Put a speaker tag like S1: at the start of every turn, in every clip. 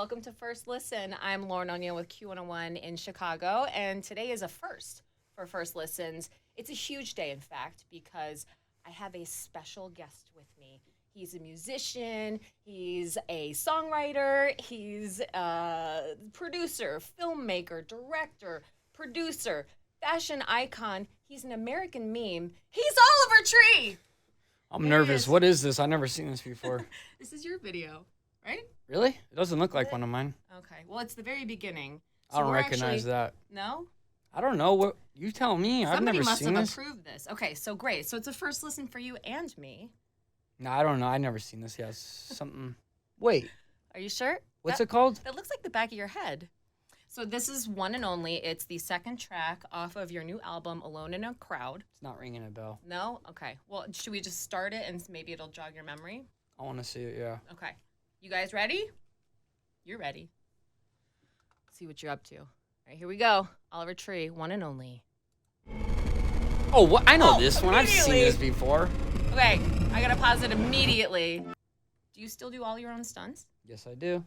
S1: welcome to First Listen. I'm Lauren O'Neill with Q101 in Chicago, and today is a first for First Listens. It's a huge day, in fact, because I have a special guest with me. He's a musician, he's a songwriter, he's a producer, filmmaker, director, producer, fashion icon. He's an American meme. He's Oliver Tree!
S2: I'm nervous. What is this? I've never seen this before.
S1: This is your video, right?
S2: Really? It doesn't look like one of mine.
S1: Okay. Well, it's the very beginning.
S2: So I don't recognize that.
S1: No?
S2: I don't know. What you tell me. I've never seen this.
S1: Somebody must have approved this. Okay, so great. So it's a first listen for you and me.
S2: No, I don't know. I've never seen this. Yes, something. Wait.
S1: Are you sure?
S2: What's it called?
S1: That looks like the back of your head. So this is One and Only. It's the second track off of your new album, Alone in a Crowd.
S2: It's not ringing a bell.
S1: No? Okay. Well, should we just start it and maybe it'll jog your memory?
S2: I want to see it, yeah.
S1: Okay. You guys ready? You're ready. Let's see what you're up to. All right, here we go. Oliver Tree, One and Only.
S2: Oh, what? I know this one. I've seen this before.
S1: Okay, I gotta pause it immediately. Do you still do all your own stunts?
S2: Yes, I do.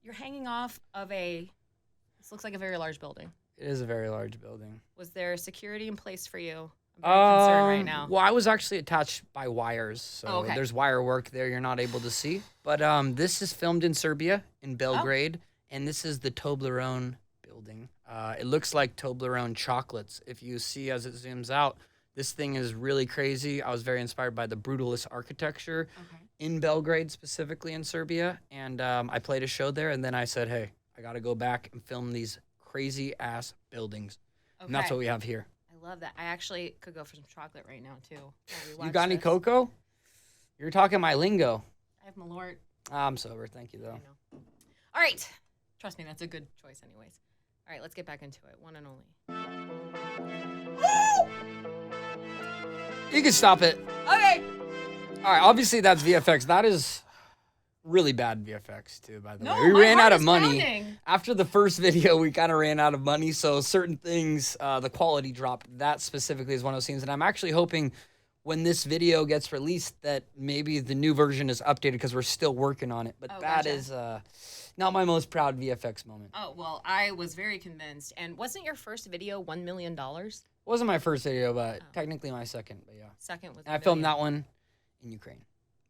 S1: You're hanging off of this looks like a very large building.
S2: It is a very large building.
S1: Was there security in place for you? I'm very concerned right now.
S2: Well, I was actually attached by wires, so there's wire work there you're not able to see. But this is filmed in Serbia, in Belgrade, and this is the Toblerone building. It looks like Toblerone chocolates. If you see as it zooms out, this thing is really crazy. I was very inspired by the brutalist architecture in Belgrade, specifically in Serbia, and I played a show there, and then I said, hey, I got to go back and film these crazy-ass buildings. Okay. And that's what we have here.
S1: I love that. I actually could go for some chocolate right now, too.
S2: You got any cocoa? You're talking my lingo.
S1: I have Malort.
S2: I'm sober. Thank you, though.
S1: All right. Trust me, that's a good choice anyways. All right, let's get back into it. One and Only.
S2: You can stop it.
S1: Okay.
S2: All right, obviously that's VFX. That is really bad VFX, too, by the way. We
S1: my
S2: ran
S1: heart
S2: out of
S1: is
S2: money.
S1: pounding.
S2: After the first video, we kind of ran out of money, so certain things, the quality dropped. That specifically is one of those scenes, and I'm actually hoping when this video gets released that maybe the new version is updated because we're still working on it. But that is not my most proud VFX moment.
S1: Oh, well, I was very convinced. And wasn't your first video $1 million?
S2: Wasn't my first video, but technically my second, but yeah.
S1: Second was
S2: I filmed that one in Ukraine.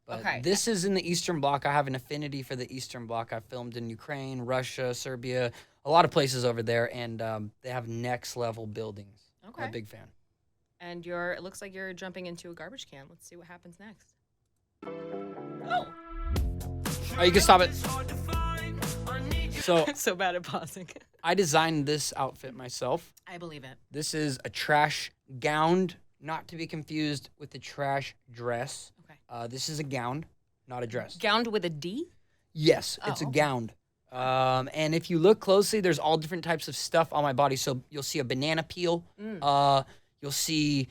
S2: But this is in the Eastern Bloc. I have an affinity for the Eastern Bloc. I filmed in Ukraine, Russia, Serbia, a lot of places over there, and they have next-level buildings.
S1: Okay.
S2: I'm a big fan.
S1: And it looks like you're jumping into a garbage can. Let's see what happens next. Oh!
S2: Oh, you can stop it. So,
S1: I'm so bad at pausing.
S2: I designed this outfit myself.
S1: I believe it.
S2: This is a trash gown, not to be confused with the trash dress. Okay. This is a gown, not a dress.
S1: Gowned with a D?
S2: Yes, it's a gown. And if you look closely, there's all different types of stuff on my body. So you'll see a banana peel. You'll see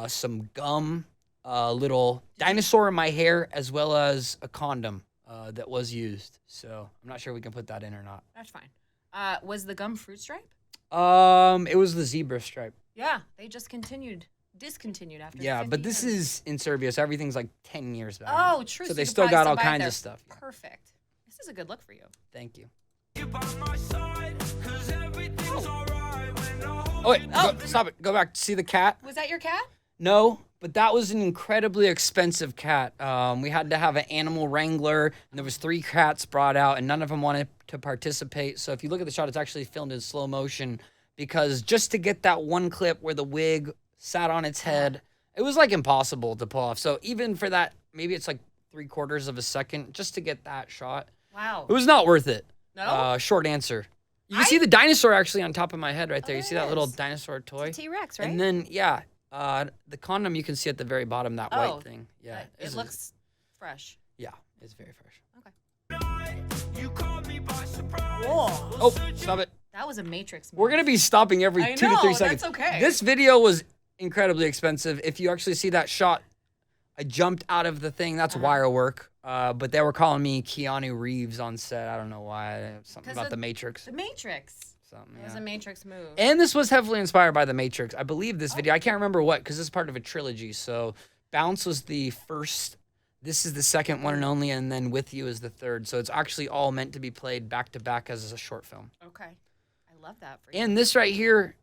S2: some gum, a little dinosaur in my hair, as well as a condom that was used. So I'm not sure we can put that in or not.
S1: That's fine. Was the gum fruit stripe?
S2: It was the zebra stripe.
S1: Yeah, they just discontinued after.
S2: Yeah,
S1: 50
S2: but this
S1: years.
S2: is in Serbia, so everything's like 10 years back.
S1: Oh, true.
S2: So they still got all kinds of stuff. Yeah.
S1: Perfect. This is a good look for you.
S2: Thank you.
S1: Oh,
S2: wait. Stop it. Go back. See the cat?
S1: Was that your cat?
S2: No, but that was an incredibly expensive cat. We had to have an animal wrangler, and there was 3 cats brought out, and none of them wanted to participate. So if you look at the shot, it's actually filmed in slow motion because just to get that one clip where the wig sat on its head, it was like impossible to pull off. So even for that, maybe it's like 3/4 of a second just to get that shot.
S1: Wow.
S2: It was not worth it.
S1: No?
S2: Short answer. You can see the dinosaur actually on top of my head right there. You see that little
S1: is.
S2: dinosaur toy?
S1: It's a T-Rex, right?
S2: And then, yeah, the condom you can see at the very bottom, that white thing. Yeah.
S1: It looks fresh.
S2: Yeah, it's very fresh.
S1: Okay.
S2: Whoa. Oh, stop it.
S1: That was a Matrix move.
S2: We're going to be stopping every 2 to 3 seconds.
S1: That's okay.
S2: This video was incredibly expensive. If you actually see that shot, I jumped out of the thing. That's wire work. But they were calling me Keanu Reeves on set. I don't know why. Something about the Matrix.
S1: The Matrix.
S2: Something,
S1: It was a Matrix move.
S2: And this was heavily inspired by the Matrix. I believe this video. I can't remember what because this is part of a trilogy. So Bounce was the first This is the second one and only, and then With You is the third. So it's actually all meant to be played back to back as a short film.
S1: Okay. I love that for you.
S2: And this right here,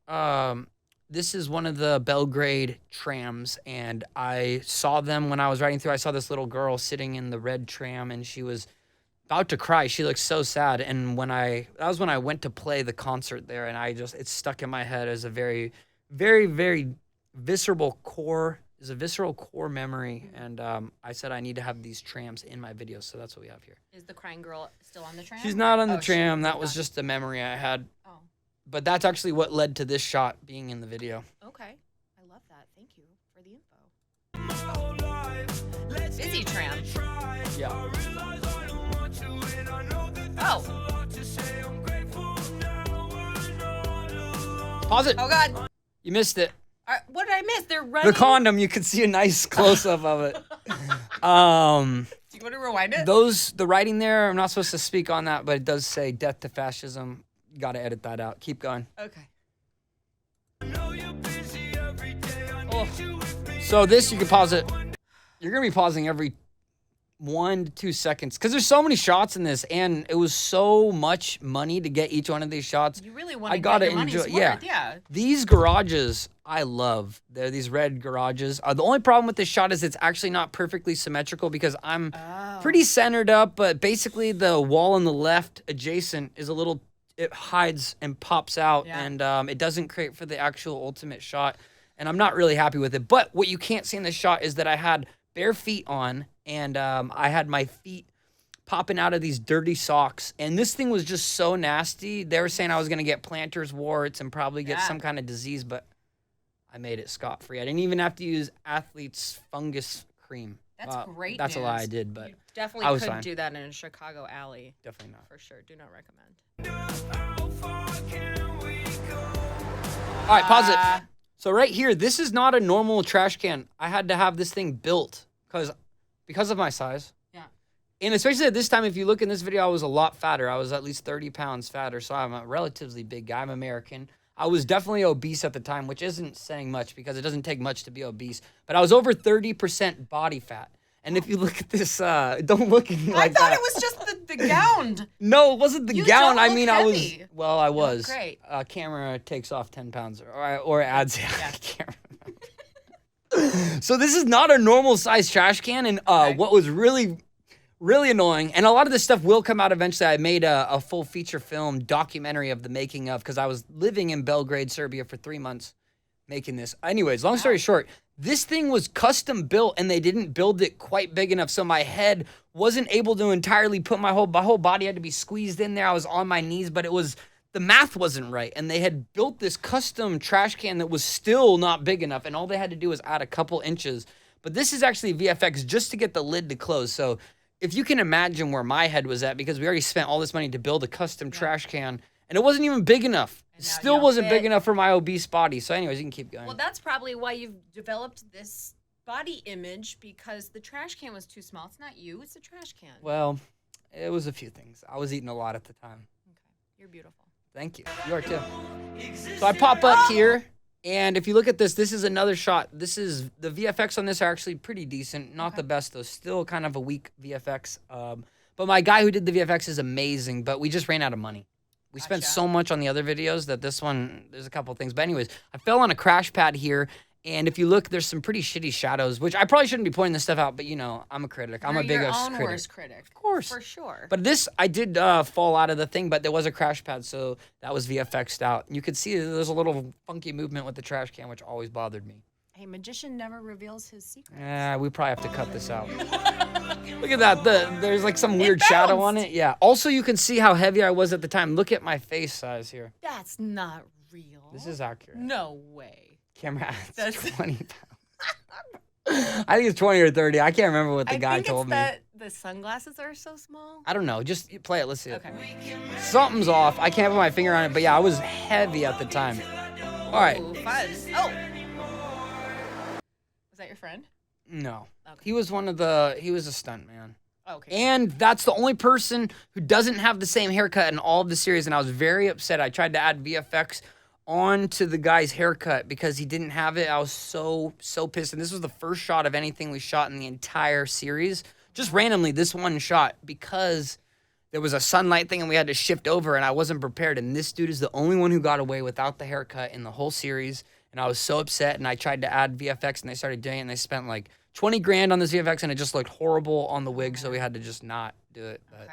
S2: this is one of the Belgrade trams, and I saw them when I was riding through. I saw this little girl sitting in the red tram, and she was about to cry. She looked so sad. And that was when I went to play the concert there, and it's stuck in my head as a very, very, very visceral core memory. And I said I need to have these trams in my videos, so that's what we have here.
S1: Is the crying girl still on the tram?
S2: She's not on the tram. That was just a memory I had.
S1: Oh.
S2: But that's actually what led to this shot being in the video.
S1: Okay. I love that. Thank you for the info. Busy tram.
S2: Yeah.
S1: Oh.
S2: Pause it.
S1: Oh, God.
S2: You missed it.
S1: What did I miss? They're running.
S2: The condom. You could see a nice close-up of it.
S1: Do you want to rewind it?
S2: The writing there, I'm not supposed to speak on that, but it does say death to fascism. You got to edit that out. Keep going.
S1: Okay.
S2: Oh. So this, you can pause it. You're going to be pausing every 1 to 2 seconds because there's so many shots in this, and it was so much money to get each one of these shots.
S1: You really want to get your money's worth, yeah.
S2: These garages, I love. They're these red garages. The only problem with this shot is it's actually not perfectly symmetrical because I'm pretty centered up, but basically the wall on the left adjacent is it hides and pops out, and it doesn't create for the actual ultimate shot, and I'm not really happy with it. But what you can't see in this shot is that I had bare feet on, and I had my feet popping out of these dirty socks, and this thing was just so nasty. They were saying I was going to get plantar's warts and probably get some kind of disease, but I made it scot-free. I didn't even have to use athlete's fungus cream.
S1: That's great
S2: That's
S1: news.
S2: a lie, I did, but
S1: you definitely couldn't do that in a Chicago alley.
S2: Definitely not.
S1: For sure. Do not recommend.
S2: All right, pause it. So right here, this is not a normal trash can. I had to have this thing built because of my size.
S1: Yeah.
S2: And especially at this time, if you look in this video, I was a lot fatter. I was at least 30 pounds fatter, so I'm a relatively big guy. I'm American. I was definitely obese at the time, which isn't saying much because it doesn't take much to be obese. But I was over 30% body fat. And if you look at this, don't look at me like that.
S1: I thought it was just the gown.
S2: No, it wasn't the gown.
S1: I mean,
S2: heavy. I was.
S1: Great.
S2: Camera takes off 10 pounds or adds. Yeah. I can't remember. So this is not a normal size trash can. And what was really, really annoying, and a lot of this stuff will come out eventually. I made a full feature film documentary of the making of, because I was living in Belgrade, Serbia for 3 months making this. Anyways, long story short, this thing was custom built, and they didn't build it quite big enough, so my head wasn't able to entirely put my whole body had to be squeezed in there. I was on my knees, but the math wasn't right, and they had built this custom trash can that was still not big enough, and all they had to do was add a couple inches. But this is actually VFX just to get the lid to close. So if you can imagine where my head was at, because we already spent all this money to build a custom trash can, and it wasn't even big enough. It still wasn't big enough for my obese body. So anyways, you can keep going.
S1: Well, that's probably why you've developed this body image, because the trash can was too small. It's not you, it's the trash can.
S2: Well, it was a few things. I was eating a lot at the time.
S1: Okay. You're beautiful.
S2: Thank you. You are too. So I pop up here, and if you look at this, this is another shot. This is, the VFX on this are actually pretty decent. Not the best, though. Still kind of a weak VFX. But my guy who did the VFX is amazing, but we just ran out of money. We spent so much on the other videos that this one, there's a couple things. But anyways, I fell on a crash pad here, and if you look, there's some pretty shitty shadows, which I probably shouldn't be pointing this stuff out, but you know, I'm a critic. I'm a big critic.
S1: Worst critic.
S2: Of course.
S1: For sure.
S2: But this, I did fall out of the thing, but there was a crash pad, so that was VFX'd out. You could see there's a little funky movement with the trash can, which always bothered me.
S1: A magician never reveals his secrets.
S2: Yeah, we probably have to cut this out. Look at that. There's like some weird shadow on it. Yeah. Also, you can see how heavy I was at the time. Look at my face size here.
S1: That's not real.
S2: This is accurate.
S1: No way.
S2: Camera adds 20 pounds. I think it's 20 or 30. I can't remember what the guy told me.
S1: That the sunglasses are so small.
S2: I don't know. Just play it. Let's see it.
S1: Okay.
S2: Something's off. I can't put my finger on it, but yeah, I was heavy at the time. All right.
S1: Ooh, fun. Oh. Was that your friend?
S2: No.
S1: Okay.
S2: He was he was a stunt man.
S1: Okay.
S2: And that's the only person who doesn't have the same haircut in all of the series, and I was very upset. I tried to add VFX onto the guy's haircut because he didn't have it. I was so pissed. And this was the first shot of anything we shot in the entire series. Just randomly, this one shot, because there was a sunlight thing and we had to shift over and I wasn't prepared. And this dude is the only one who got away without the haircut in the whole series. And I was so upset, and I tried to add VFX and they started doing it, and they spent like 20 grand on this VFX and it just looked horrible on the wig. So we had to just not do it. But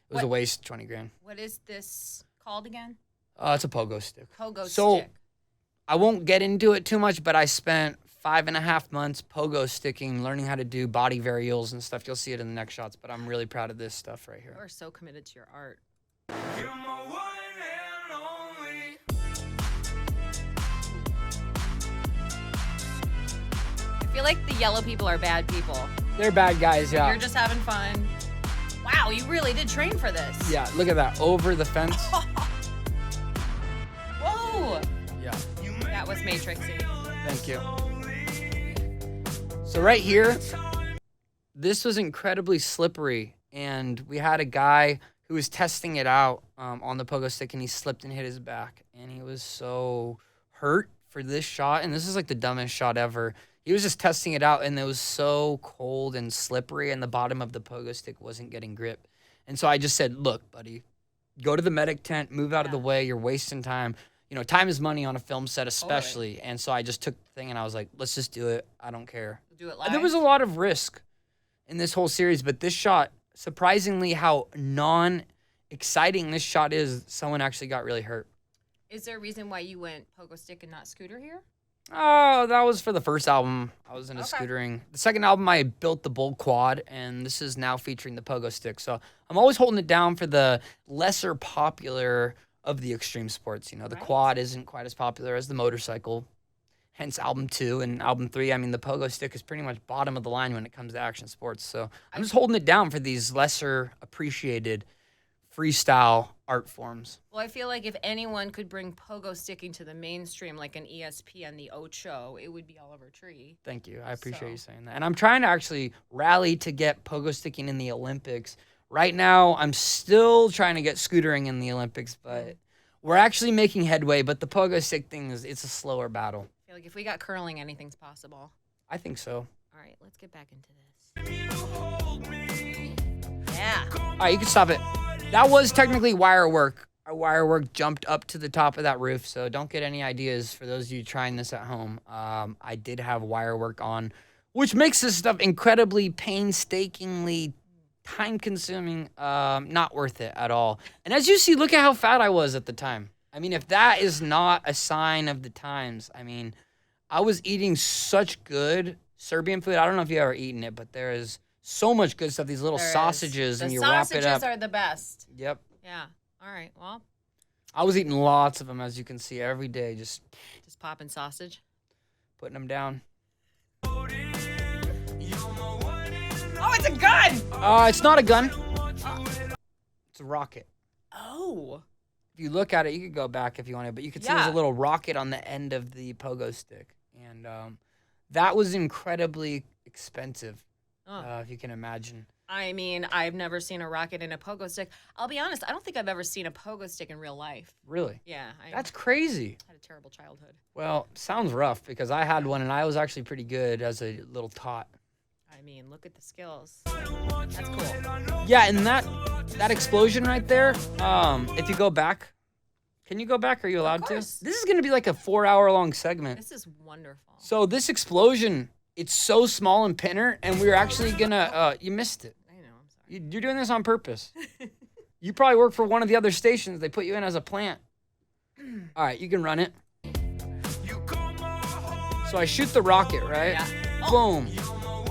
S2: it was a waste, 20 grand.
S1: What is this called again?
S2: It's a pogo stick.
S1: Pogo
S2: so,
S1: stick.
S2: I won't get into it too much, but I spent 5.5 months pogo sticking, learning how to do body varials and stuff. You'll see it in the next shots, but I'm really proud of this stuff right here.
S1: You are so committed to your art.
S3: You're my one and only.
S1: I feel like the yellow people are bad people.
S2: They're bad guys, yeah.
S1: You're just having fun. Wow, you really did train for this.
S2: Yeah, look at that. Over the fence.
S1: Whoa.
S2: Yeah.
S1: That was Matrixy.
S2: Thank you. So right here, this was incredibly slippery, and we had a guy who was testing it out on the pogo stick, and he slipped and hit his back, and he was so hurt for this shot, and this is like the dumbest shot ever. He was just testing it out, and it was so cold and slippery, and the bottom of the pogo stick wasn't getting grip. And so I just said, look, buddy, go to the medic tent, move out of the way, you're wasting time. You know, time is money on a film set especially. Totally. And so I just took the thing and I was like, let's just do it. I don't care.
S1: Do it live.
S2: And there was a lot of risk in this whole series, but this shot, surprisingly how non-exciting this shot is, someone actually got really hurt.
S1: Is there a reason why you went pogo stick and not scooter here?
S2: Oh, that was for the first album. I was into scootering. The second album, I built the Bull Quad, and this is now featuring the pogo stick. So I'm always holding it down for the lesser popular of the extreme sports. You know, the quad isn't quite as popular as the motorcycle, hence album 2 and album 3. I mean, the pogo stick is pretty much bottom of the line when it comes to action sports. So I'm just holding it down for these lesser appreciated freestyle art forms.
S1: Well, I feel like if anyone could bring pogo sticking to the mainstream, like an ESPN, the Ocho, it would be Oliver Tree.
S2: Thank you. I appreciate you saying that. And I'm trying to actually rally to get pogo sticking in the Olympics. Right now, I'm still trying to get scootering in the Olympics, but we're actually making headway. But the pogo stick thing it's a slower battle.
S1: I feel like if we got curling, anything's possible.
S2: I think so.
S1: All right, let's get back into this. Yeah.
S2: All right, you can stop it. That was technically wire work. Our wire work jumped up to the top of that roof, so don't get any ideas for those of you trying this at home. I did have wire work on, which makes this stuff incredibly painstakingly time-consuming, not worth it at all. And as you see, look at how fat I was at the time. I mean, if that is not a sign of the times, I mean, I was eating such good Serbian food. I don't know if you've ever eaten it, but there is so much good stuff. These little sausages, and you wrap it up.
S1: The sausages are the best.
S2: Yep.
S1: Yeah. All right. Well,
S2: I was eating lots of them, as you can see, every day. Just
S1: popping sausage.
S2: Putting them down.
S1: Oh, it's a gun!
S2: It's not a gun. It's a rocket.
S1: Oh.
S2: If you look at it, you could go back if you want to, but you can see there's a little rocket on the end of the pogo stick. And that was incredibly expensive, if you can imagine.
S1: I mean, I've never seen a rocket in a pogo stick. I'll be honest, I don't think I've ever seen a pogo stick in real life.
S2: Really?
S1: Yeah.
S2: That's crazy.
S1: I had a terrible childhood.
S2: Well, sounds rough because I had one and I was actually pretty good as a little tot.
S1: I mean, look at the skills. That's cool.
S2: Yeah, and that explosion right there, if you go back, can you go back? Are you allowed to? This is going to be like a 4-hour-long segment.
S1: This is wonderful.
S2: So this explosion, it's so small and pinner, and we were actually going to, you missed it.
S1: I know, I'm sorry.
S2: You're doing this on purpose. You probably work for one of the other stations. They put you in as a plant. All right, you can run it. So I shoot the rocket, right?
S1: Yeah.
S2: Boom.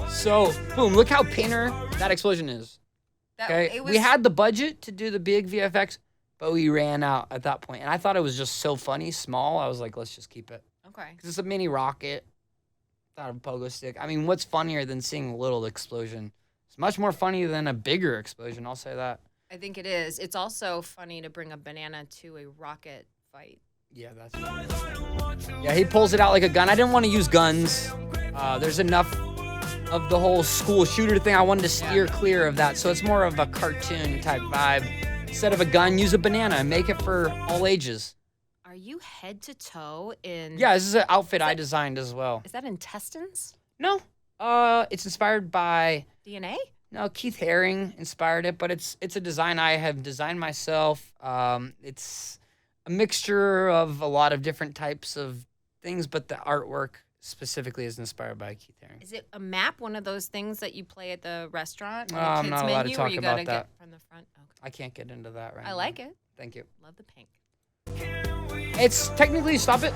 S2: So, boom, look how pinner that explosion is. Okay, we had the budget to do the big VFX, but we ran out at that point. And I thought it was just so funny, small. I was like, let's just keep it.
S1: Okay.
S2: Because it's a mini rocket, not a pogo stick. I mean, what's funnier than seeing a little explosion? It's much more funny than a bigger explosion, I'll say that.
S1: I think it is. It's also funny to bring a banana to a rocket fight.
S2: Yeah, that's right. Yeah, he pulls it out like a gun. I didn't want to use guns. There's enough of the whole school shooter thing. I wanted to steer clear of that. So it's more of a cartoon type vibe. Instead of a gun, use a banana and make it for all ages.
S1: Are Are you head to toe in?
S2: Yeah, this is an outfit I designed as well.
S1: Is that intestines?
S2: No, it's inspired by
S1: DNA?
S2: no Keith Haring inspired it, but it's a design I have designed myself. It's a mixture of a lot of different types of things, but the artwork specifically is inspired by Keith Haring.
S1: Is it a map? One of those things that you play at the restaurant?
S2: No,
S1: on the
S2: I'm
S1: kids
S2: not allowed to
S1: menu,
S2: talk
S1: where you
S2: about
S1: gotta
S2: that.
S1: Get from the front. Okay.
S2: I can't get into that right now.
S1: I like it.
S2: Thank you.
S1: Love the pink.
S2: It's technically, stop it.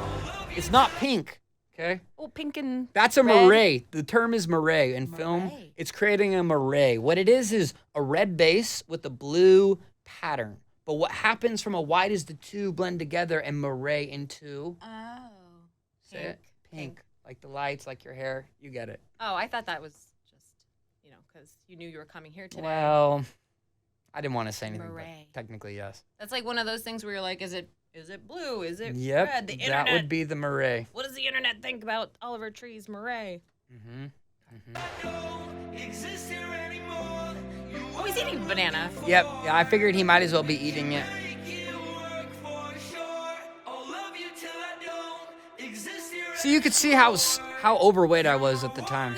S2: It's not pink, okay?
S1: Oh, pink and
S2: That's a
S1: red.
S2: moire. The term is moire. In film,
S1: Moire.
S2: it's creating a moire. What it is a red base with a blue pattern. But what happens from a white is the two blend together and moire into
S1: Oh.
S2: say it? Pink. Like the lights, like your hair. You get it.
S1: Oh, I thought that was just, because you knew you were coming here today.
S2: Well, I didn't want to say anything,
S1: Moire.
S2: but technically, yes.
S1: That's like one of those things where you're like, is it blue? Is it
S2: Yep,
S1: red? The
S2: that
S1: internet.
S2: would be the moire.
S1: What does the internet think about Oliver Tree's moire?
S2: Mm-hmm.
S1: Oh, he's eating banana.
S2: Yep. Yeah, I figured he might as well be eating it. So you could see how overweight I was at the time.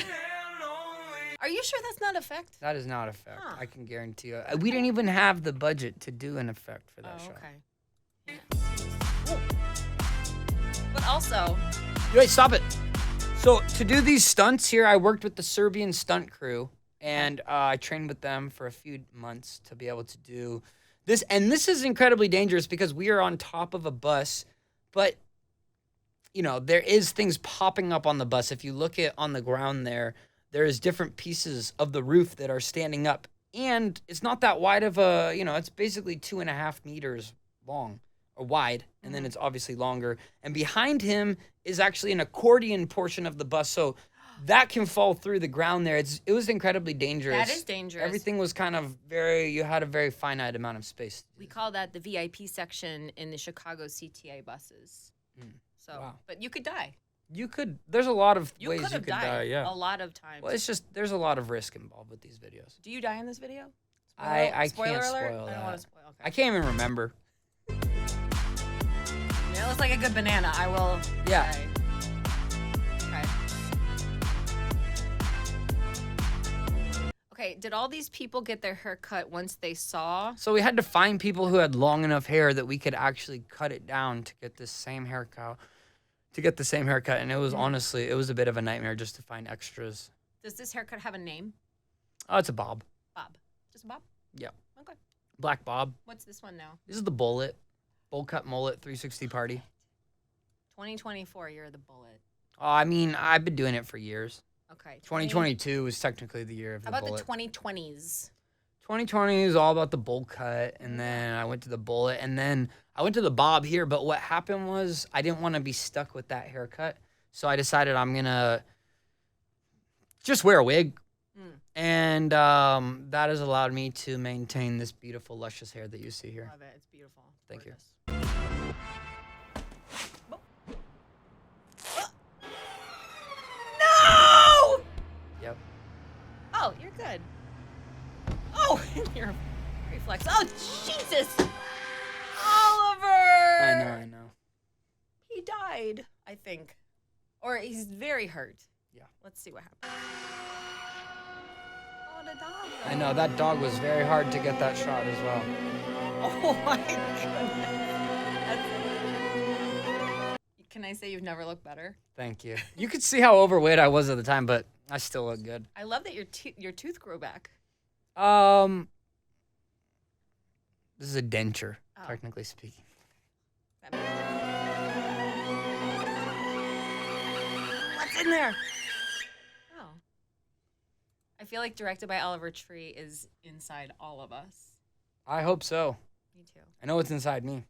S1: Are you sure that's not effect?
S2: That is not effect.
S1: Huh.
S2: I can guarantee you. We didn't even have the budget to do an effect for that
S1: Oh,
S2: shot.
S1: okay. Yeah. But also,
S2: Wait, stop it. So to do these stunts here, I worked with the Serbian stunt crew, and I trained with them for a few months to be able to do this. And this is incredibly dangerous because we are on top of a bus, but there is things popping up on the bus. If you look at on the ground there is different pieces of the roof that are standing up, and it's not that wide of a, it's basically 2.5 meters long or wide, and then it's obviously longer. And behind him is actually an accordion portion of the bus, so that can fall through the ground there. It was incredibly dangerous.
S1: that is dangerous.
S2: Everything was kind of you had a very finite amount of space.
S1: We call that the VIP section in the Chicago CTA buses. So,
S2: Wow.
S1: but you could die.
S2: There's a lot of
S1: You
S2: ways
S1: could
S2: you
S1: have
S2: could
S1: died
S2: die, yeah.
S1: a lot of times.
S2: Well, it's just, there's a lot of risk involved with these videos.
S1: Do you die in this video?
S2: I
S1: Spoiler
S2: can't
S1: alert?
S2: spoil
S1: I don't
S2: that.
S1: want to spoil. Okay.
S2: I can't even remember.
S1: It looks like a good banana. I will.
S2: Yeah.
S1: say. Okay. Okay. Did all these people get their hair cut once they saw?
S2: So we had to find people who had long enough hair that we could actually cut it down to get this same haircut. And it was honestly, it was a bit of a nightmare just to find extras.
S1: Does this haircut have a name?
S2: Oh, it's a bob.
S1: Bob. Just a Bob?
S2: Yeah.
S1: Okay.
S2: Black bob.
S1: What's this one now?
S2: This is the bullet. Bowl cut mullet 360 party.
S1: 2024, you're the bullet.
S2: Oh, I mean, I've been doing it for years.
S1: Okay.
S2: 2022 was technically the year of
S1: How
S2: the
S1: about
S2: bullet.
S1: the 2020s?
S2: 2020 is all about the bowl cut, and then I went to the bullet, and then I went to the bob here. But what happened was I didn't want to be stuck with that haircut, so I decided I'm gonna just wear a wig, and that has allowed me to maintain this beautiful, luscious hair that you see here.
S1: Love it. It's beautiful.
S2: Thank you.
S1: No!
S2: Yep.
S1: Oh, you're good. Oh, your reflex. Oh, Jesus! Oliver!
S2: I know.
S1: He died, I think. Or he's very hurt.
S2: Yeah.
S1: Let's see what happens. Oh, the dog.
S2: I know, that dog was very hard to get that shot as well.
S1: Oh, my goodness. Can I say you've never looked better?
S2: Thank you. You could see how overweight I was at the time, but I still look good.
S1: I love that your tooth grew back.
S2: This is a denture,
S1: Oh.
S2: technically speaking.
S1: That makes sense. What's in there? Oh. I feel like directed by Oliver Tree is inside all of us.
S2: I hope so.
S1: Me too.
S2: I know it's inside me.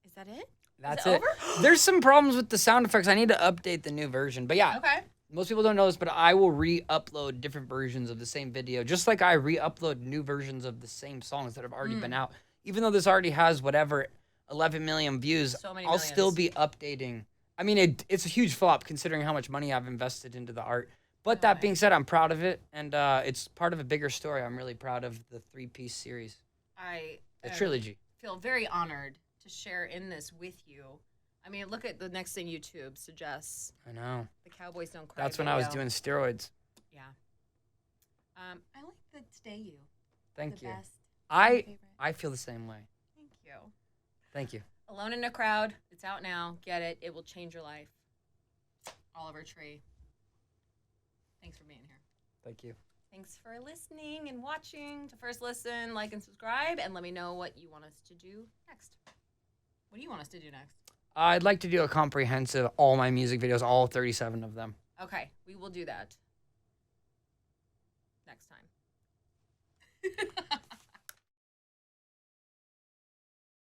S1: Is that it?
S2: That's
S1: it
S2: it.
S1: over?
S2: There's some problems with the sound effects. I need to update the new version. But yeah,
S1: Okay.
S2: most people don't know this, but I will re-upload different versions of the same video, just like I re-upload new versions of the same songs that have already been out. Even though this already has whatever 11 million views,
S1: So many
S2: I'll still
S1: millions.
S2: be updating. I mean, it's a huge flop considering how much money I've invested into the art. But that being said, I'm proud of it, and it's part of a bigger story. I'm really proud of the 3-piece series,
S1: I
S2: the trilogy.
S1: feel very honored to share in this with you. I mean, look at the next thing YouTube suggests.
S2: I know.
S1: The Cowboys Don't Cry
S2: That's when
S1: video.
S2: I was doing steroids.
S1: Yeah. I like the Today You.
S2: Thank
S1: the
S2: you.
S1: Best.
S2: I feel the same way.
S1: Thank you.
S2: Thank you.
S1: Alone in a Crowd. It's out now. Get it. It will change your life. Oliver Tree. Thanks for being here.
S2: Thank you.
S1: Thanks for listening and watching. To First Listen, like and subscribe, and let me know what you want us to do next. What do you want us to do next?
S2: I'd like to do a comprehensive, all my music videos, all 37 of them.
S1: Okay, we will do that next time.